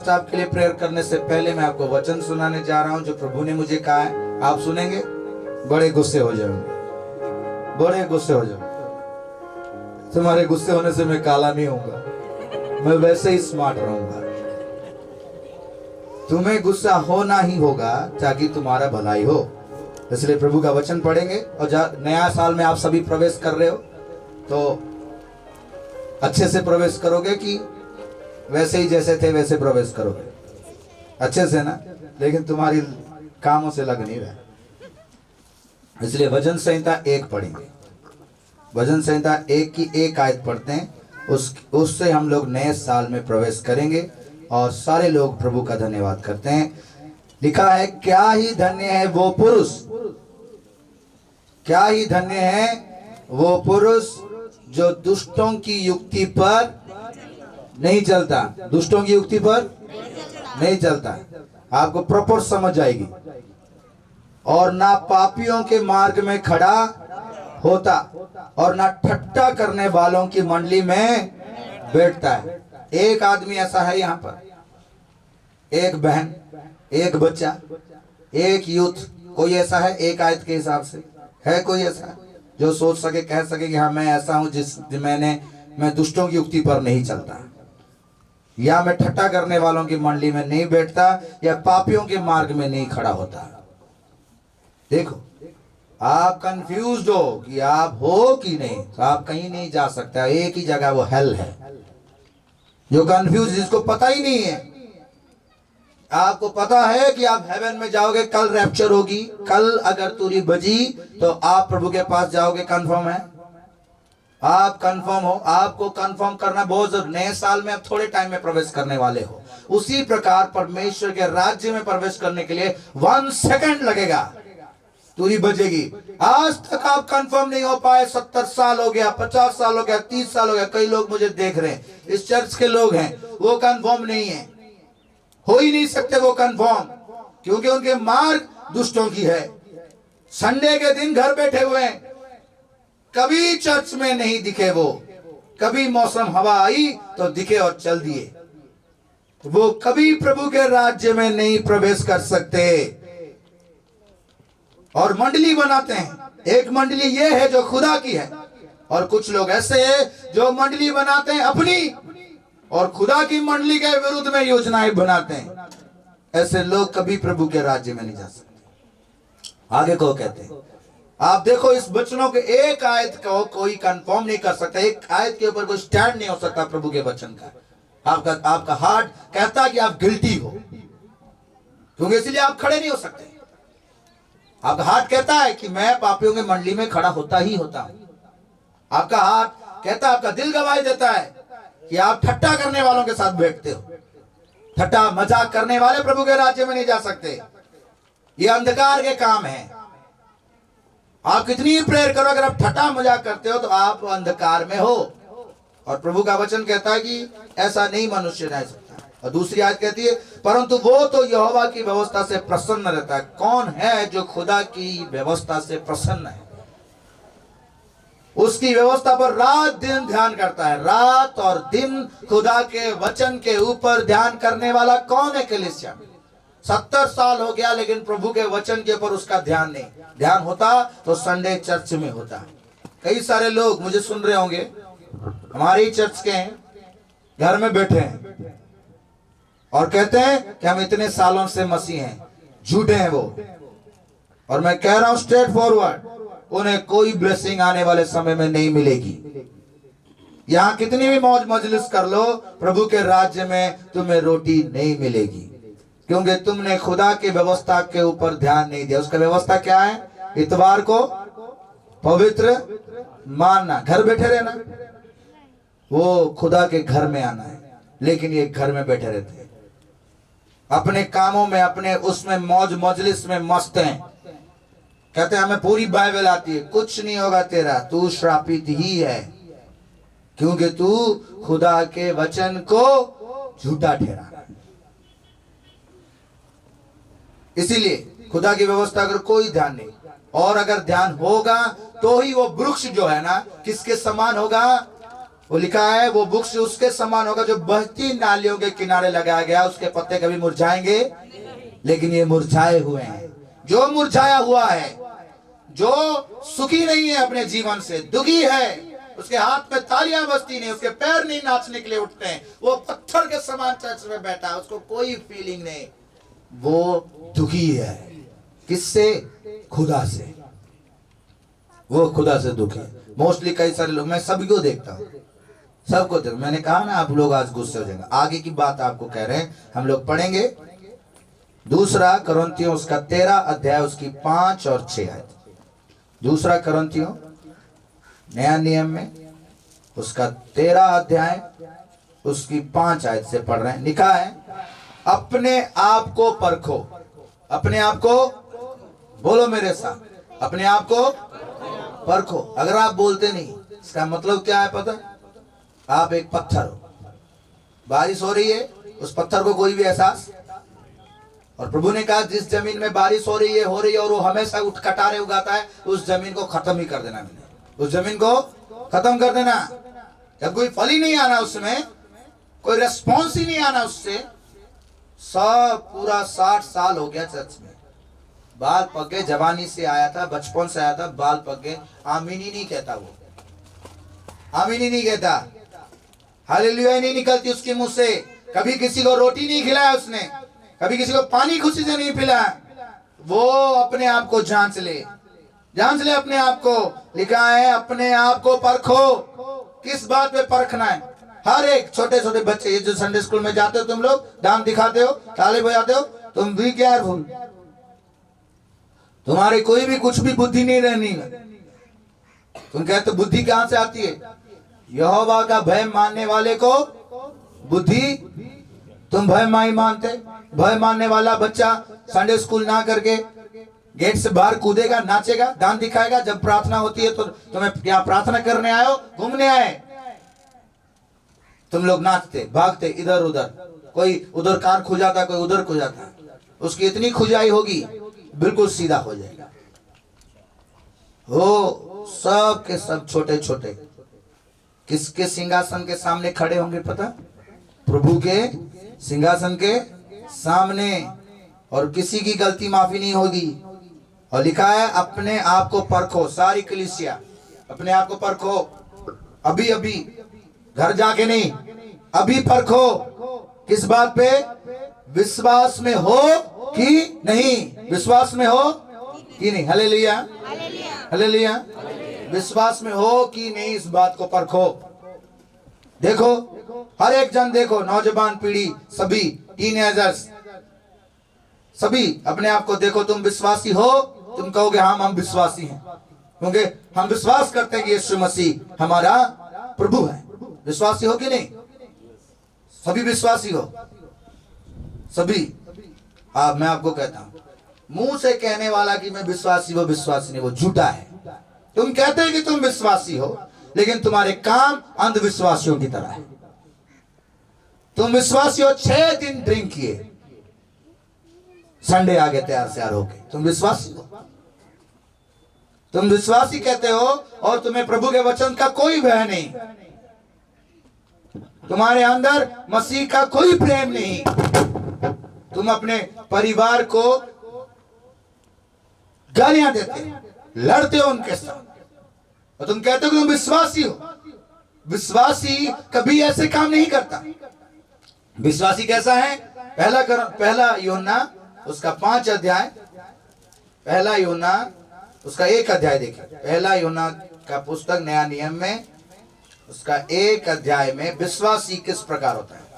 आपके लिए प्रेयर करने से पहले मैं आपको वचन सुनाने जा रहा हूं जो प्रभु ने मुझे कहा है। आप सुनेंगे, बड़े गुस्से हो जाओगे, बड़े गुस्से हो जाओगे। तुम्हारे गुस्से होने से मैं काला नहीं होऊंगा, मैं वैसे ही स्मार्ट रहूंगा। तुम्हें गुस्सा होना ही होगा ताकि तुम्हारा भलाई हो। इसलिए प्रभु का वचन पढ़ेंगे। और नया साल में आप सभी प्रवेश कर रहे हो तो अच्छे से प्रवेश करोगे कि वैसे ही जैसे थे वैसे प्रवेश करोगे? अच्छे से ना, लेकिन तुम्हारी कामों से लग नहीं रहा। इसलिए भजन संहिता 1 पढ़ेंगे। भजन संहिता 1 की 1 आयत पढ़ते हैं, उससे हम लोग नए साल में प्रवेश करेंगे। और सारे लोग प्रभु का धन्यवाद करते हैं। लिखा है, क्या ही धन्य है वो पुरुष, क्या ही धन्य है वो पुरुष जो दुष्टों की युक्ति पर नहीं चलता। दुष्टों की युक्ति पर नहीं चलता, आपको प्रॉपर समझ आएगी। और ना पापियों के मार्ग में खड़ा होता, और ना ठट्टा करने वालों की मंडली में बैठता है। एक आदमी ऐसा है यहाँ पर, एक बहन, एक बच्चा, एक यूथ, कोई ऐसा है एक आयत के हिसाब से? है कोई ऐसा जो सोच सके, कह सके कि हाँ मैं ऐसा हूं मैं दुष्टों की युक्ति पर नहीं चलता, या मैं ठट्टा करने वालों की मंडली में नहीं बैठता, या पापियों के मार्ग में नहीं खड़ा होता? देखो, आप कंफ्यूज हो कि आप हो कि नहीं, तो आप कहीं नहीं जा सकता। एक ही जगह, वो हेल है। जो कंफ्यूज, जिसको पता ही नहीं है, आपको पता है कि आप हेवन में जाओगे, कल रैप्चर होगी, कल अगर तुरी बजी तो आप प्रभु के पास जाओगे, कंफर्म है? आप कंफर्म हो? आपको कंफर्म करना बहुत जरूरी। नए साल में आप थोड़े टाइम में प्रवेश करने वाले हो। उसी प्रकार परमेश्वर के राज्य में प्रवेश करने के लिए 1 सेकंड लगेगा, तुरी बजेगी। आज तक आप कंफर्म नहीं हो पाए। 70 साल हो गया, 50 साल हो गया, 30 साल हो गया। कई लोग मुझे देख रहे हैं, इस चर्च के लोग हैं, वो कंफर्म नहीं है, हो ही नहीं सकते वो कंफर्म, क्योंकि उनके मार्ग दुष्टों की है। संडे के दिन घर बैठे हुए हैं, कभी चर्च में नहीं दिखे वो, कभी मौसम हवा आई तो दिखे और चल दिए। वो कभी प्रभु के राज्य में नहीं प्रवेश कर सकते। और मंडली बनाते हैं, एक मंडली ये है जो खुदा की है, और कुछ लोग ऐसे हैं जो मंडली बनाते हैं अपनी, और खुदा की मंडली के विरुद्ध में योजनाएं बनाते हैं। ऐसे लोग कभी प्रभु के राज्य में नहीं जा सकते। आगे को कहते हैं, आप देखो इस वचनों के एक आयत को कोई कंफर्म नहीं कर सकता, एक आयत के ऊपर कोई स्टैंड नहीं हो सकता प्रभु के वचन का। आपका हार्ट कहता है कि आप गिल्टी हो, क्योंकि इसलिए आप खड़े नहीं हो सकते। आपका हार्ट कहता है कि मैं पापियों की मंडली में खड़ा होता ही होता हूं। आपका हार्ट कहता है, आपका दिल गवाही देता है कि आप ठट्टा करने वालों के साथ बैठते हो। ठट्टा मजाक करने वाले प्रभु के राज्य में नहीं जा सकते। ये अंधकार के काम है। आप कितनी ही प्रेयर करो, अगर आप ठट्टा मजाक करते हो तो आप अंधकार में हो। और प्रभु का वचन कहता है कि ऐसा नहीं मनुष्य रह सकता। और दूसरी आयत कहती है, परंतु वो तो यहोवा की व्यवस्था से प्रसन्न रहता है। कौन है जो खुदा की व्यवस्था से प्रसन्न है? उसकी व्यवस्था पर रात दिन ध्यान करता है। रात और दिन खुदा के वचन के ऊपर ध्यान करने वाला कौन है कलीसिया में? 70 साल हो गया, लेकिन प्रभु के वचन के ऊपर उसका ध्यान नहीं। ध्यान होता तो संडे चर्च में होता। कई सारे लोग मुझे सुन रहे होंगे, हमारे ही चर्च के हैं, घर में बैठे हैं और कहते हैं कि हम इतने सालों से मसीह हैं। झूठे हैं वो। और मैं कह रहा हूं स्ट्रेट फॉरवर्ड, उन्हें कोई ब्लेसिंग आने वाले समय में नहीं मिलेगी। यहां कितनी भी मौज मजलिस कर लो, प्रभु के राज्य में तुम्हें रोटी नहीं मिलेगी, क्योंकि तुमने खुदा की व्यवस्था के ऊपर ध्यान नहीं दिया। उसका व्यवस्था क्या है? इतवार को पवित्र मानना, घर बैठे रहना, वो खुदा के घर में आना है। लेकिन ये घर में बैठे रहते हैं, अपने कामों में, अपने उसमें मौज मजलिस में मस्त हैं। कहते हैं हमें पूरी बाइबल आती है। कुछ नहीं होगा तेरा, तू श्रापित ही है, क्योंकि तू खुदा के वचन को झूठा ठहरा। इसीलिए खुदा की व्यवस्था अगर कोई ध्यान नहीं, और अगर ध्यान होगा तो ही वो वृक्ष जो है ना, किसके समान होगा? वो लिखा है वो वृक्ष उसके समान होगा जो बहती नालियों के किनारे लगाया गया, उसके पत्ते कभी मुरझाएंगे लेकिन ये मुरझाए हुए हैं। जो मुरझाया हुआ है, जो सुखी नहीं है अपने जीवन से, दुखी है, उसके हाथ में तालियां बजती नहीं, उसके पैर नहीं नाचने के लिए उठते हैं, वो पत्थर के समान चर्च में बैठा है, उसको कोई फीलिंग नहीं, वो दुखी है। किससे? खुदा से। वो खुदा से दुखी है। मोस्टली कई सारे लोग, मैं सभी को देखता हूँ, सबको देखता हूं। मैंने कहा ना आप लोग आज गुस्से हो जाएंगे, आगे की बात आपको कह रहे हैं, हम लोग पढ़ेंगे। दूसरा कुरिन्थियों उसका 13 अध्याय उसकी 5 और 6 आयत। दूसरा कुरिन्थियों नया नियम में उसका 13 अध्याय उसकी 5 आयत से पढ़ रहे हैं। लिखा है अपने आप को परखो। अपने आप को बोलो मेरे साथ, अपने आप को परखो। अगर आप बोलते नहीं, इसका मतलब क्या है पता है? आप एक पत्थर हो, बारिश हो रही है, उस पत्थर को कोई भी एहसास, और प्रभु ने कहा जिस जमीन में बारिश हो रही है और वो हमेशा उठ कटारे उगाता है, उस जमीन को खत्म ही कर देना। मैंने उस जमीन को खत्म कर देना। जब कोई फल ही नहीं आना, उसमें कोई रेस्पॉन्स ही नहीं आना उससे, सब पूरा 60 साल हो गया चर्च में, बाल पक गए, जवानी से आया था, बचपन से आया था, बाल पक गए, आमीन ही नहीं कहता, वो आमीन ही नहीं कहता, हालेलुया नहीं निकलती उसके मुंह से। कभी किसी को रोटी नहीं खिलाया उसने, कभी किसी को पानी खुशी से नहीं पिलाया। वो अपने आप को जांच ले अपने आप को। लिखा है अपने आप को परखो। किस बात पे परखना है? हर एक छोटे छोटे बच्चे, ये जो संडे स्कूल में जाते हो तुम लोग, डांस दिखाते हो, ताली बजाते हो, तुम भी केयरफुल, तुम्हारे कोई भी कुछ भी बुद्धि नहीं रहनी। तुम कहते बुद्धि कहां से आती है? यहोवा का भय मानने वाले को बुद्धि। तुम भय नहीं मानते। भय मानने वाला बच्चा संडे स्कूल ना करके गेट से बाहर कूदेगा, नाचेगा, दान दिखाएगा। जब प्रार्थना होती है तो तुम्हें क्या प्रार्थना करने आए हो? घूमने आए। तुम लोग नाचते भागते इधर उधर, कोई उधर कान खो जाता, कोई उधर खो जाता, उसकी इतनी खुजाई होगी बिल्कुल सीधा हो जाएगा। वो सब के सब छोटे छोटे किसके सिंहासन के सामने खड़े होंगे पता? प्रभु के सिंहासन के सामने, और किसी की गलती माफी नहीं होगी। और लिखा है अपने आप को परखो। सारी कलीसिया अपने आप को परखो। अभी अभी घर जाके नहीं, अभी परखो। किस बात पे? विश्वास में हो कि नहीं? विश्वास में हो कि नहीं? Hallelujah hallelujah. विश्वास में हो कि नहीं, इस बात को परखो। देखो हर एक जन, देखो नौजवान पीढ़ी, सभी टीनेजर्स, सभी अपने आप को देखो। तुम विश्वासी हो? तुम कहोगे हाँ हम विश्वासी हैं, क्योंकि हम विश्वास करते हैं कि यीशु मसीह हमारा प्रभु है। विश्वासी हो कि नहीं? सभी विश्वासी हो? सभी। मैं आपको कहता हूं, मुंह से कहने वाला कि मैं विश्वासी, वो विश्वासी नहीं, वो झूठा है। तुम कहते हैं कि तुम विश्वासी हो, लेकिन तुम्हारे काम अंधविश्वासियों की तरह है। तुम विश्वासी हो, 6 दिन ड्रिंक किए, संडे आगे तैयार हो गए, तुम विश्वासी हो? तुम विश्वासी कहते हो और तुम्हें प्रभु के वचन का कोई भय नहीं, तुम्हारे अंदर मसीह का कोई प्रेम नहीं। तुम अपने परिवार को गालियां देते, लड़ते हो उनके साथ, और तुम कहते हो कि तुम विश्वासी हो। विश्वासी कभी ऐसे काम नहीं करता। विश्वासी कैसा है? पहला यूहन्ना उसका 5 अध्याय, पहला यूहन्ना उसका 1 अध्याय देखिए। पहला यूहन्ना का पुस्तक नया नियम में उसका 1 अध्याय में विश्वासी किस प्रकार होता है।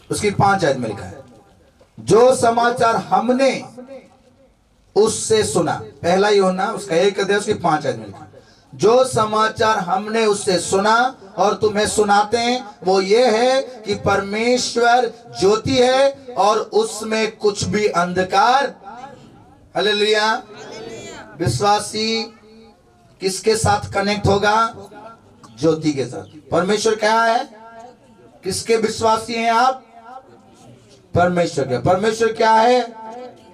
उसकी 5 आयत में लिखा है जो समाचार हमने उससे सुना। पहला यूहन्ना उसका 1 अध्याय उसकी 5 आयत में लिखा है जो समाचार हमने उससे सुना और तुम्हें सुनाते हैं, वो ये है कि परमेश्वर ज्योति है और उसमें कुछ भी अंधकार। हालेलुया। विश्वासी किसके साथ कनेक्ट होगा? ज्योति के साथ। परमेश्वर क्या है? किसके विश्वासी हैं आप? परमेश्वर के। परमेश्वर क्या है?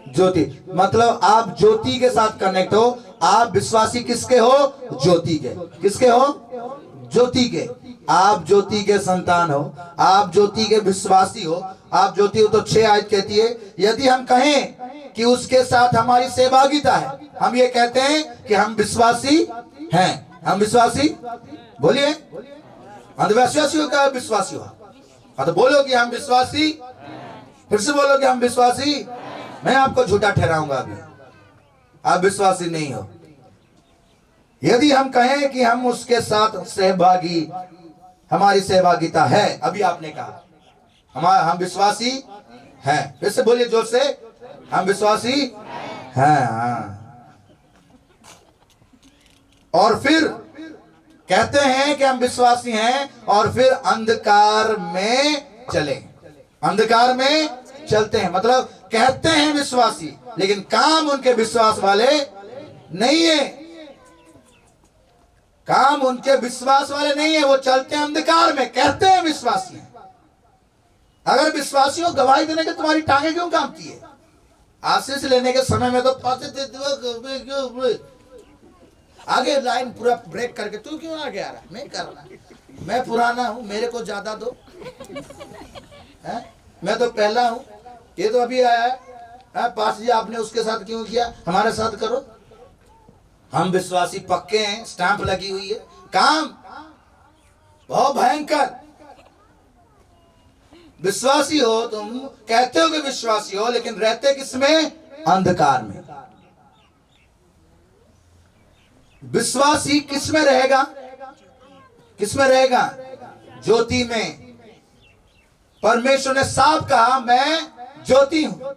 ज्योति। मतलब आप ज्योति के साथ कनेक्ट हो आप विश्वासी किसके हो? ज्योति के। किसके हो? ज्योति के। आप ज्योति के संतान हो, आप ज्योति के विश्वासी हो। आप ज्योति हो तो 6 आयत कहती है, यदि हम कहें कि उसके साथ हमारी सहभागिता है, हम ये कहते हैं कि हम विश्वासी हैं। हम विश्वासी, बोलिए, अंधविश्वासी हो क्या विश्वासी हो? हाँ तो बोलो कि हम विश्वासी। फिर से बोलो कि हम विश्वासी। मैं आपको झूठा ठहराऊंगा अभी, आप विश्वासी नहीं हो। यदि हम कहें कि हम उसके साथ सहभागी, हमारी सहभागिता है, अभी आपने कहा हम विश्वासी हैं। फिर से बोलिए जोर से, हम विश्वासी हैं। हाँ। और फिर कहते हैं कि हम विश्वासी हैं और फिर अंधकार में चले, अंधकार में चलते हैं। मतलब कहते हैं विश्वासी, लेकिन काम उनके विश्वास वाले नहीं है। काम उनके विश्वास वाले नहीं है, वो चलते हैं अंधकार में, कहते हैं विश्वासी हैं। अगर विश्वासी हो, गवाही देने के तुम्हारी टांगे क्यों कांपती है? आशीष लेने के समय में तो आगे लाइन पूरा ब्रेक करके, तू क्यों आगे आ रहा? मैं कर रहा, मैं पुराना हूं, मेरे को ज्यादा दो है? मैं तो पहला हूं, ये तो अभी आया है। पास जी आपने उसके साथ क्यों किया, हमारे साथ करो। हम विश्वासी पक्के हैं, स्टैंप लगी हुई है। काम बहुत भयंकर। विश्वासी हो तुम, कहते हो कि विश्वासी हो, लेकिन रहते किसमें? अंधकार में। विश्वासी किसमें रहेगा? किसमें रहेगा? ज्योति में। परमेश्वर ने साफ कहा मैं ज्योति हूं।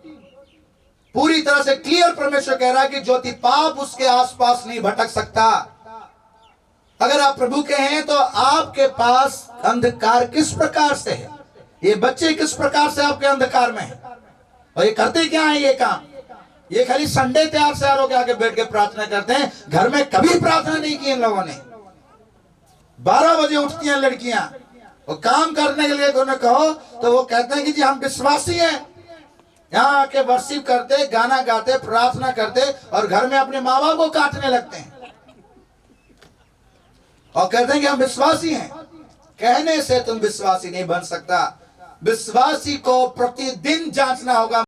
पूरी तरह से क्लियर परमेश्वर कह रहा है कि ज्योति पाप उसके आसपास नहीं भटक सकता। अगर आप प्रभु के हैं तो आपके पास अंधकार किस प्रकार से है? ये बच्चे किस प्रकार से आपके अंधकार में हैं? और ये करते क्या है ये काम? ये खाली संडे तैयार से आरोग्य आके बैठ के प्रार्थना करते हैं। घर में कभी प्रार्थना नहीं की इन लोगों ने। 12 बजे उठती हैं लड़कियां और काम करने के लिए उन्हें कहो तो वो कहते हैं कि जी हम विश्वासी हैं। यहाँ आके वर्शिप करते, गाना गाते, प्रार्थना करते और घर में अपने माँ बाप को काटने लगते हैं और कहते हैं कि हम विश्वासी हैं। कहने से तुम विश्वासी नहीं बन सकता। विश्वासी को प्रतिदिन जांचना होगा।